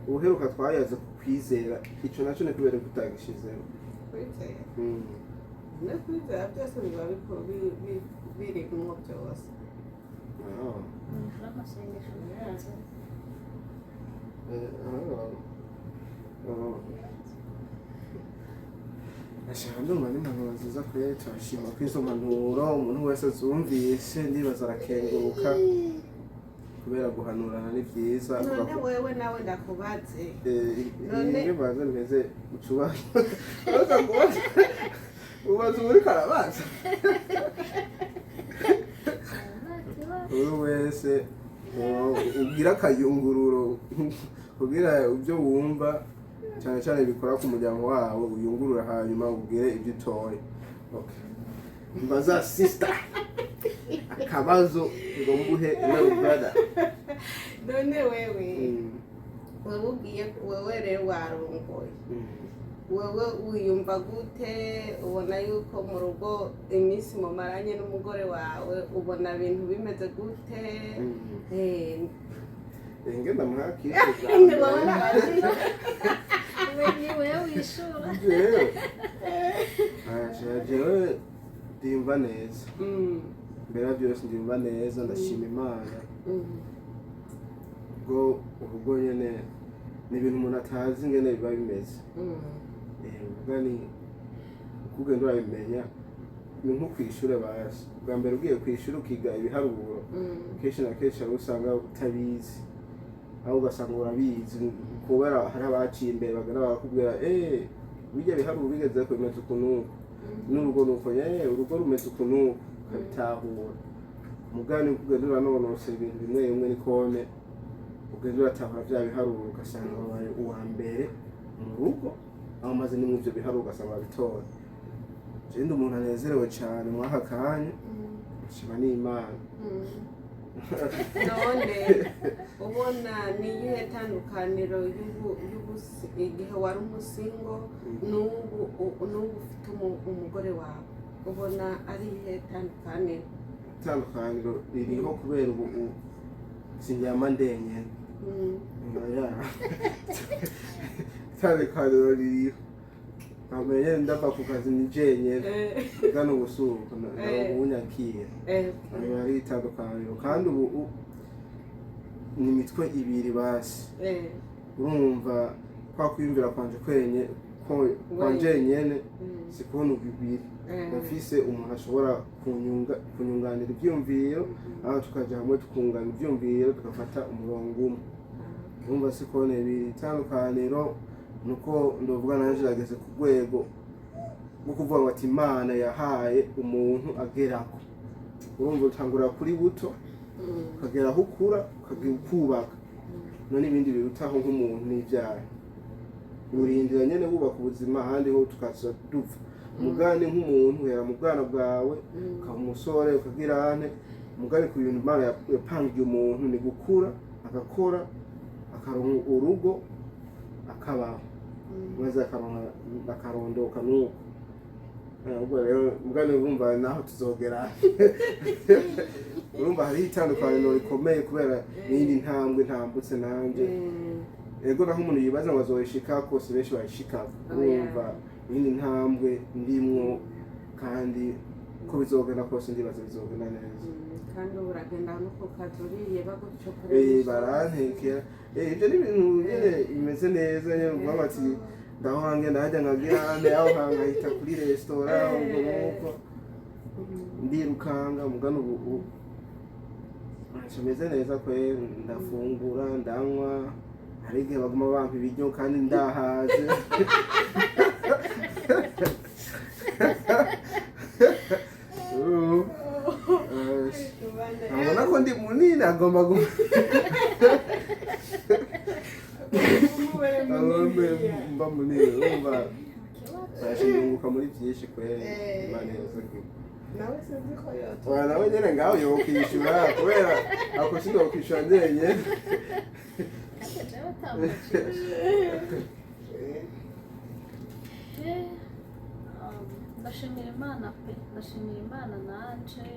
ubuheruka twayaze ku kwizera icyo nacyo ni kubera ko utagishizeho kwizera no kwizera byose biba birimwo byose ashaka ndumva n'impanuro nziza kure turashima ko izo mpanuro umuntu wese azumvise ndibaza arakenguruka kubera guhanurana ni byiza none wewe nawe ndakubaze none baze mpeze ucubaza ubaza muri karabaza uyu wese ubwira akayungururo ubwira ibyo wumva cyane cyane bikora ku muryango wawe uyungurura hanyuma ubwire ibyo utoye mbaza sister akabazo ngo mbuhe no brother none wewe ugiye wewe rero warongoye wewe wiyumva gute ubona yuko mu rugo iminsi mumaranye n'umugore wawe ubona ibintu bimeze gute ngenda muhakire wewe wishura jewe ndimva neza mbere ya byose ndimva neza ndashima Imana ubwo urugo nyene ni ibintu umuntu atazi ingene biba bimeze ubwo ni ukugenda urabimenya ni nko kw'ishure basi bwa mbere ugiye kw'ishure ukiga ibiharuro kenshi na kenshi aho usanga utabizi aho ugasanga urabizi kubera hari abaciye imbere bagana bakakubwira bijya biharuro bigeze ko bimeze ukuntu n'urugo nuko urugo rumeze ukuntu ukabitahura umugani ukugenda uranonosera ibintu bimwe bimwe nikone ugenda uratahura bya biharuro ugasanga wabaye uwa mbere mu rugo aho maze nimwe ibyo biharuro ugasanga wabitora ndi umuntu anezerewe cyane mwaka kanya shima n'Imana none ubona ni iyihe tandukaniro igihe wari umusingo n'ubu ufite umugore wawe ubona ari iyihe tandukaniro ririho kubera ubu sindyama ndenyene tandukaniro ririho amenye ndava ku kazi ni jenyene gano ubusuko ubunyakira ari itandukaniro kandi ubu ni imitwe ibiri basi urumva kwa kwiyumvira kwanje nyene si kubona bibiri bafise umuntu ashobora kunyunganira ibyumviro aho tukaja hamwe tukungana ibyumviro tugafata umurongo umwe urumva si kubona ibiri itandukaniro nuko ndovuga nanje ageze ku rwego rwo kuvuga ngo ati Imana yahaye umuntu agerako urumva utangura kuri buto ukagera aho ukura ukagira ukubaka none ibindi birutaho nk'umuntu n'ibyaha urindira nyene wubaka ubuzima ahandi ho tukaza dupfa mugani nk'umuntu uhera mu bwana bwawe ukaba umusore ukagira ane mugani ku bintu Imana yapangiye umuntu ni gukura agakora akaronka urugo akabaho maze akarondoka nuko ubwo rero mugani urumva naho tuzogera urumva hari itandukaniro rikomeye kubera n'indi ntambwe ntambutse nanje ego naho umuntu yibaza ngo azoyishika kose benshi bayishikako urumva n'indi ntambwe ndimwo kandi ko bizogenda kose ndibaza bizogenda neza kandi uragenda no ku kazi uriye bagucokorera barantekera ibyo ni ibintu nyene bimeze neza nyene uvuga bati ndaho hange ndajya nkagira ane aho hangahita kuri restaurant ubwo nuko ndirukanga mugana ubu meze neza kwe ndafungura ndanywa hari igihe baguma bampa ibiryo kandi ndahaze abona ko ndi munini agomba mba munini urumva turashimyunguka muri byinshi kweri Imana yazagiye nawe sinzi ko yotwa nawe nyene ngaho yokwishura kubera ako sinokwishyura ndenye ndashimira Imana pe ndashimira Imana nanje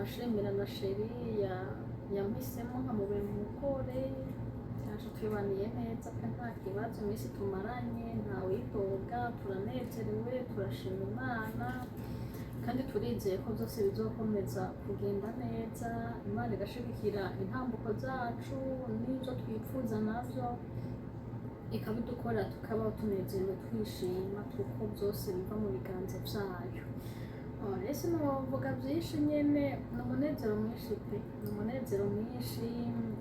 ashimira na sheri yampisemo nkamubera umugore yaje twibaniye neza pe nta kibazo iminsi tumaranye ntawidoga turanezerewe turashima Imana kandi turizeye ko byose bizokomeza kugenda neza Imana igashigikira intambuko zacu n'ibyo twifuza navyo ikabidukora tukabaho tunezerewe twishima kuko byose biva mu biganza byayo ese nuvuga byinshi nyene ni umunezero mwinshi pe ni umunezero mwinshi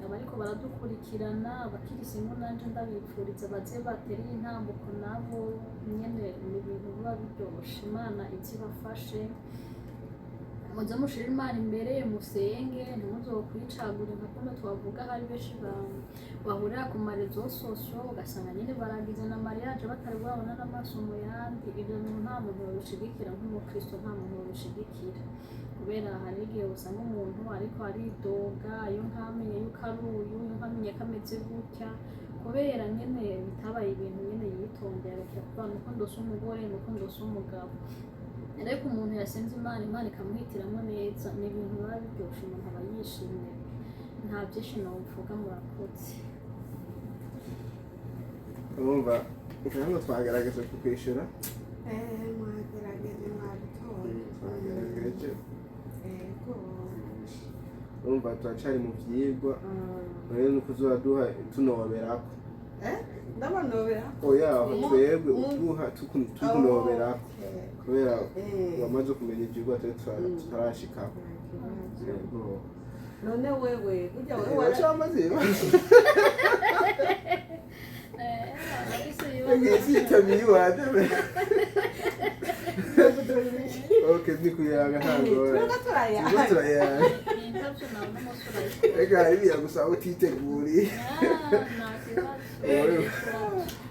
abariko baradukurikirana abakirisimbo nanje ndabipfuriza baze batereye intambuko nabo nyene ni ibintu biba biryoshe Imana izibafashe muze mushira Imana imbere musenge ntimuzokwicagure nka kuno twavuga hari benshi bahurira ku marezo sosio ugasanga nyine baragize na mariage batari babona n'amaso mu yandi ibyo bintu nta muntu babishigikira nk'umukristo nta muntu babishigikira kubera hari igihe usanga umuntu ariko aridoga iyo ntamenye yuko ari uyu iyo ntamenye ko ameze gutya kubera nyine bitabaye ibintu nyine yitondera kuvuga nuko ndose umugore nuko ndose umugabo ariko umuntu yasenze Imana ikamuhitiramo neza ni ibintu biba biryoshye umuntu aba yishimye nta byinshi novuga murakoze urumva ngo twagaragaje kukwishyura mwagerageje mwabitoye twagerageje urumva turacari mu vyigwa rero nuko uzoduha tunoberako ndabonoberako oya twebwe uduha tukunoberako kubera wamaze kumenya ivyigwa tutarashikako none wewe burya wewe waramaze Ngesitamiri wade. Okay, ndikuyaga hangora. Turaya. Ega ibi yagusaba utiteguri.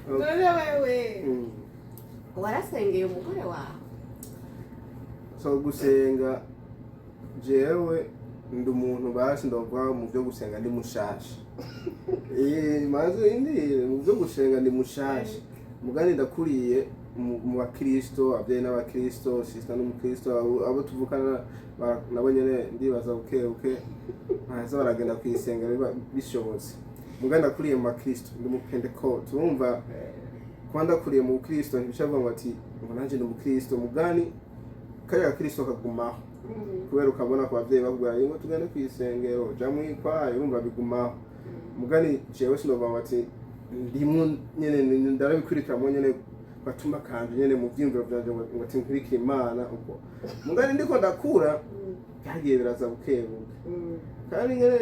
None wewe. Warasengeye umugore wawe? So gusenga jewe ndi umuntu basi ndavuga mu byo gusenga ndi mushasha. Maze indi mu byo gusenga ndi mushasha. Mugani ndakuriye mu bakristo, abye n'abakristo, sister n'umukristo abo tuvukana nabo nyene ndibaza uke baza baragenda kwisenga bishobotse. Mugani ndakuriye mu bakristo, ndi mu Pentecost. Urumva kwanda kuriye mu Kristo ntibishavuga ngo ati ngo nanje ndi mu Kristo. Mugani kaya Kristo kagumaho. Kubera ukabona kwa bavyeyi bakubwira ngo tugende kwisengero jamwe kwayo urumva bigumaho. Mugani jewe sinovuga ati ndimwe nyene ndarabikurikira mu nyene batuma kanje nyene mu vyimviro byanje ngo tinkurike Imana uko. Mugani ndiko ndakura byagiye biraza bukebuke. Kandi nyene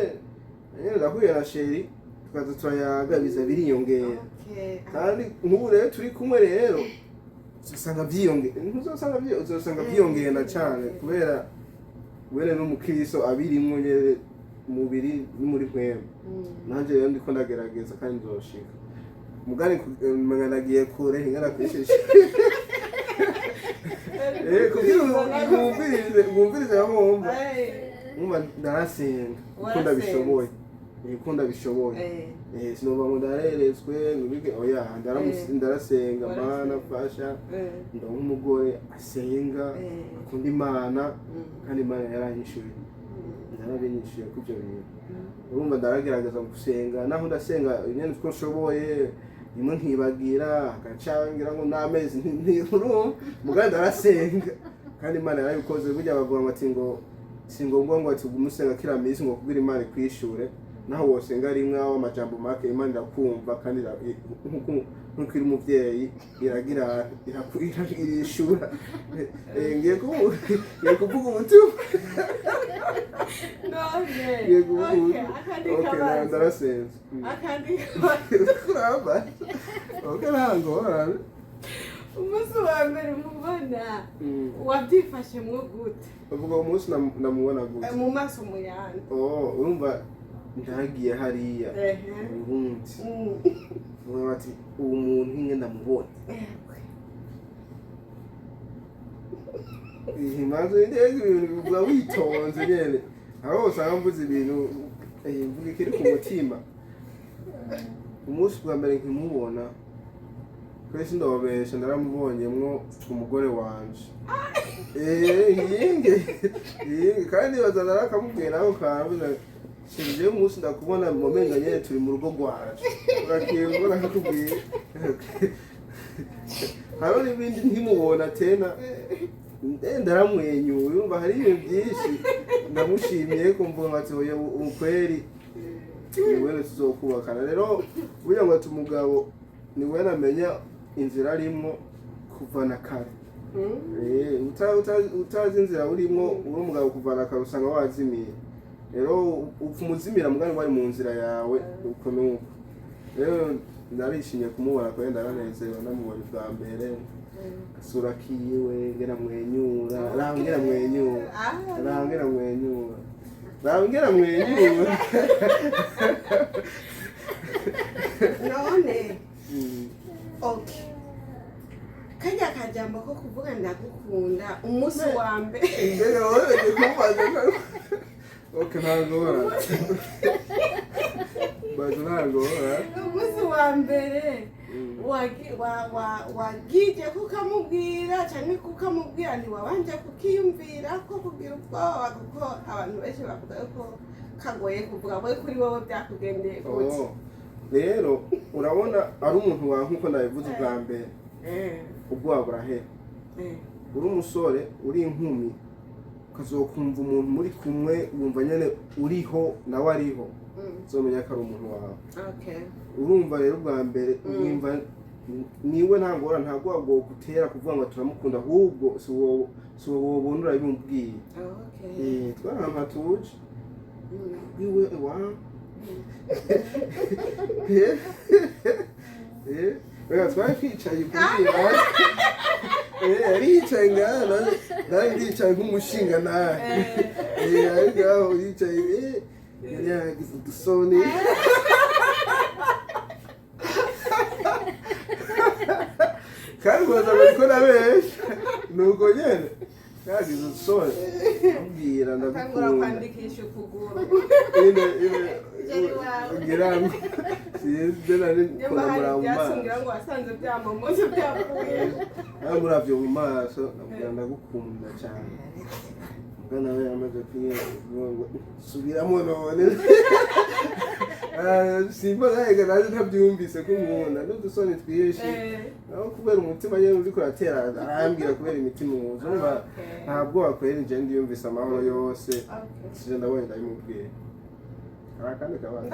ndahuye na sheri tukaza turayagabiza biriyongera. Kandi nk'ubu rero turi kumwe rero usanga vyiyongera. Uzosanga vyiyongera cyane kubera wene n'umukristo abirimwe nyene mubiri n'umuri kwemwe. Nanje rero ndiko ndagerageza kandi nzoshika. Mugani manganagiye kure ingana kwisheshe. Kugira ngumvirize amomba. Ngumva ndarasenga. Ukunda bishoboye. Ukunda bishoboye. Sinoba ngo ndareretswe nubike oya ndarasenga Mana fasha. Ndo umugore asenga akunda Imana kandi Imana yaranyishuye. Ndarabinyishuye kubyo bintu. Urumva ndaragerageza gusenga naho ndasenga nyene two nshoboye nimwe ntibagira agacangira ngo n'amezi ntiruro muganda ndarasenga kandi Imana yarabikoze burya bavuga ngo ati ngo singombwa ngo ati umusenga kira minsi ngo kubwira Imana kwishure naho wosenga rimwe aho amajambo make Imana irakumva kandi nkuko iri umuvyeyi iragira irishura ngiye kuvuga ubutumwa ngiye kuvuga ubutumwa ndarasenze kuramba nangorane umunsi wa mbere umubona wabyifashemwo gute uvuga umunsi namubona gute mu maso muyandi urumva ndagiye hariya Burundi uvuga bati uwo muntu nyine ndamubona imanzu ndege ibintu bivuga witonze nyene aho usanga mvuze ibintu mvuga ikiri ku mutima umunsi bwa mbere nkimubona kwese ndababesha naramubonyemwo umugore wanje yinge kandi bazana akamubwira aho kambuza sinje umunsi ndakubona mu menga nyene turi mu rugo rwacu urakiyobora akakubwira haro n'ibindi ntimubona tena ndaramwenyuye urumva hari ibintu byinshi ndamushimiye kumvuga ati oya ukweri niwe tuzokubakana rero burya ngo ati umugabo niwe namenya inzira arimwo kuva na kare utazi inzira urimo uri umugabo kuva na kare usanga wazimiye rero upfa umuzimira mugani wari mu nzira yawe uko nuko rero narishimye kumubona kubera ndaranezerewe namubonye bwa mbere asura kiwe ngera mwenyura rangera mwenyura none okay kajya kajambo ko kuvuga ndagukunda umunsi wa mbere mbere wowe ndikumaze okay ntangora umunsi wa mbere wagije kukamubwira cyane kukamubwira ntiwabanje kukiyumvira ko kugira ubwoba kuko abantu benshi bavuga ko kagoye kuvuga we kuri wowe byakugendeye gute rero urabona ari umuntu wawe nkuko nabivuze bwa mbere ubwoba burahera uri umusore uri inkumi ukazokumva umuntu muri kumwe wumva nyene uriho nawe ariho uzomenya ko ari umuntu wawe urumva rero bwa mbere wumva niwe ntangora ntabwo wagutera kuvuga ngo turamukunda ahubwo si wowe wobona urabimubwiye twarahampa tuje iwe wa twari twicaye kubwira yari yicaye ngaha nawe ndicaye nk'umushinga nawe ari ngaho yicaye yari yagize udusoni kandi ubaza ko nabesha nuko nyene yagize udusoni ambwira ndagukunda kwandikisha ukuguru ngira ngo sinzi nari kora mu maso ngira ngo wasanze byamamaze byavuye muravyo mu maso nabwira ndagukunda cyane bwana we amaze subiramo none simba naga naje ntabyumvise ko umuntu n'udusoni twishi naho kubera umutima ye uri kuratera arambira kubera imitima uzumva ntabwo wakwera nje ndiyumvise amahoro yose sije ndabonye ndabimubwiye kandi kabana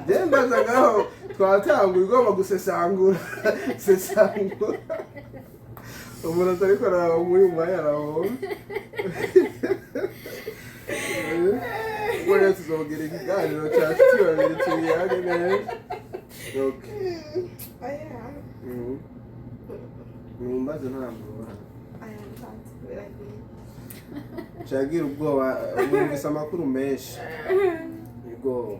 ndembaza ngaho twatangura igomba gusesangura umuntu atari korara muri umwanya araho Bueno, tuzogera ikiganiro cyacu tubabiri tubiyage neza numbaze ntambura cagira ubwoba mwumvise amakuru menshi yego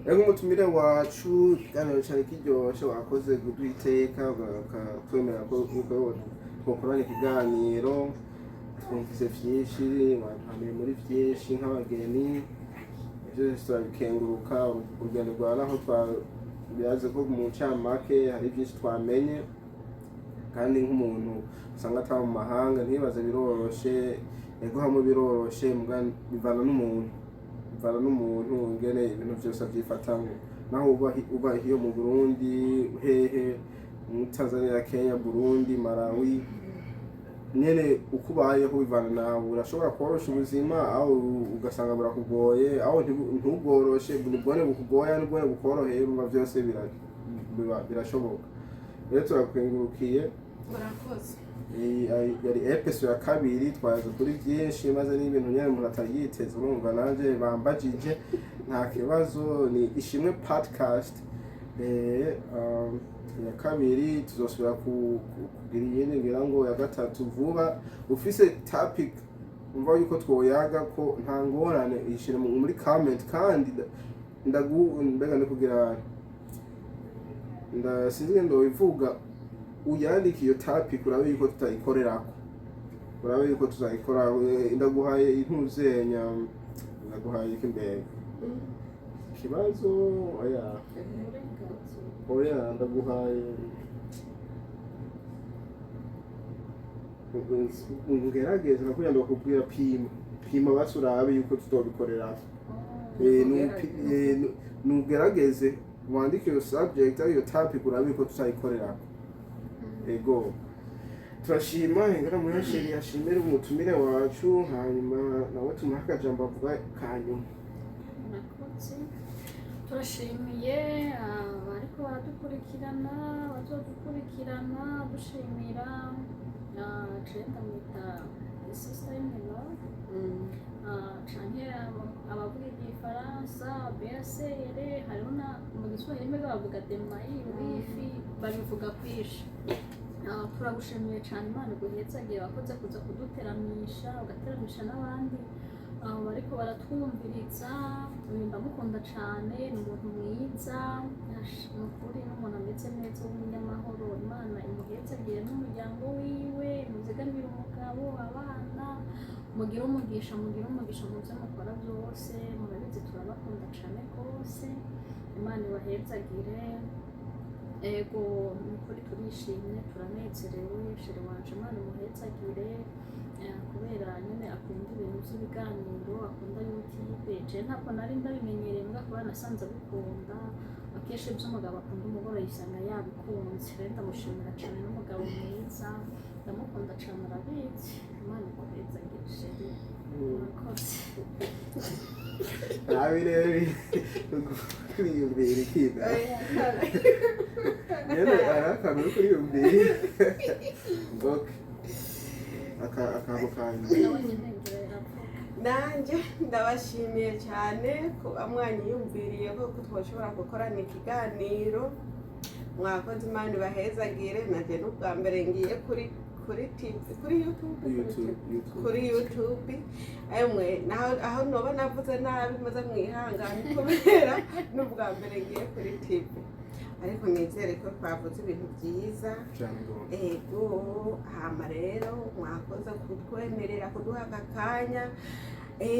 rero umutumire wacu ikiganiro cyari kiryoshe wakoze kuduha iteka ukatwemera ko twokoranye ikiganiro twumvise vyinshi wampamiye muri vyinshi nk'abageni ivyo turabikenguruka urugendo rwa naho biraze ko mu ncamake hari vyinshi twamenye kandi nk'umuntu usanga ataba mu mahanga ntibaze biroroshe ego hamwe biroroshe bivana n'umuntu ngene ibintu vyose avyifatamwo naho uba iyo mu Burundi hehe mu Tanzania, Kenya, Burundi, Malawi nyene ukubayeho bivana nawe urashobora korosha ubuzima aho ugasanga burakugoye aho ntubworoshe bwone bukugoya n'ubwone bukoroheye urumva byose birashoboka rero turakwengurukiye. Murakoze. Yari episode ya kabiri twaje kuri byinshi maze n'ibintu nyine umuntu atari yiteze, urumva nanjye bambajije nta kibazo. Ni Ishimwe podcast ya kabiri, tuzosubira kugira iyindi ngira ngo ya gatatu vuba. Ufise topic umva yuko twoyaga ko nta ngorane ishire muri comment, kandi mbega ndikugira ndasinzwe ndobivuga uyandika iyo topic urabe yuko tutayikorerako, urabe yuko tuzayikora. Ndaguhaye intuzenya, ndaguhaye ikimbere ikibazo oya ndaguhaye ngerageza kugira ngo bakubwira pima basi urabe yuko tutobikorerako. Nugerageze wandike iyo subject iyo topic urabe yuko tutayikorerako. Ego turashima ingana muyasheri yashimira umutumire wacu, hanyuma nawe tumuha akajambo avuga kanyuma. Murakoze, turashimiye abariko baradukurikirana, bazodukurikirana, dushimira Trenda mwita sister y'imelo canke abavuga igifaransa BSR, hariho na mu Giswahili mbega bavuga demayi wifi, babivuga kwishi. Turagushimiye cyane, Imana iguhezagire wakoze kuza kuduteramisha, ugateramisha n'abandi bariko baratwumviriza. Ndamukunda cyane, ni umuntu mwiza, ni ukuri n'umuntu ameze neza w'umunyamahoro. Imana imuhezagire n'umuryango wiwe, muzigamire umugabo, abana, mugire umugisha mu byo mukora byose. Murabizi turabakunda cyane rwose, Imana ibahezagire. Ego nukuri turishimye, turanezerewe. Sheri wanje Imana imuhezagire, kubera nyine akunda ibintu by'ibiganiro, akunda YouTube. Je ntabwo nari ndabimenyereye mbwa kuba nasanze abikunda. Akenshi iby'umugabo akunda umugore yisanga yabikunze. Rero ndamushimira cyane, n'umugabo mwiza, ndamukunda cyane, arabizi. Imana iguhezagire sheri. Murakoze. Abireri kuriyumvira ikiga rero arakantu kuriyumvira ngoke akantu kanje. Nanjye ndabashimiye cyane kuba mwanyiyumviriye ko twoshobora gukorana ikiganiro. Mwakoze, Imana ibahezagire. Nanjye n'ubwa mbere ngiye kuri YouTube emwe aho noba navuze nabi maze mwihangane kubera n'ubwa mbere ngiye kuri TV, ariko nizere ko twavuze ibintu byiza. Ego hama rero mwakoze kutwemerera kuduha aka kanya.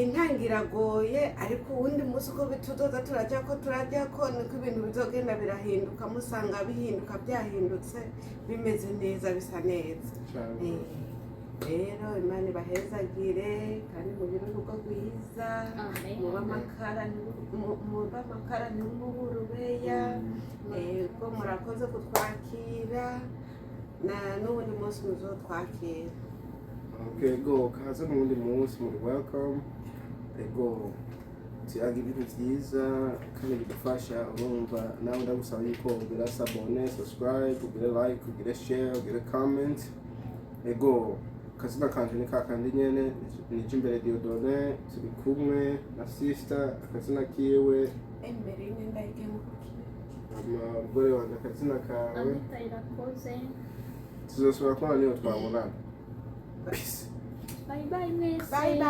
Ntangiragoye, ariko uwundi munsi uko bituzoza turajya ko niko ibintu bizogenda birahinduka, musanga bihinduka byahindutse bimeze neza, bisa neza. Rero Imana ibahezagire kandi mugire urugo rwiza, muba amakara ntimubure ubeya. Ego murakoze kutwakira, n'ubundi munsi muzotwakira. Okay, go kaze n'ubundi munsi muri welcome. Ego tuyaga ibintu byiza kandi bidufasha. Urumva nawe ndagusaba yuko ugira sabone, subscribe, ugira like, ugira share, ugira comment. Ego kazina kanje ni kakandi nyene, nije imbere Diodone, turi kumwe na sister, akazina kiwe imbere y'imyenda y'igemukire. Umugore wanjye akazina kawe Irakoze. tuzosubira kubona niyo twabonana. Peace. Bye bye, Messi. Bye bye.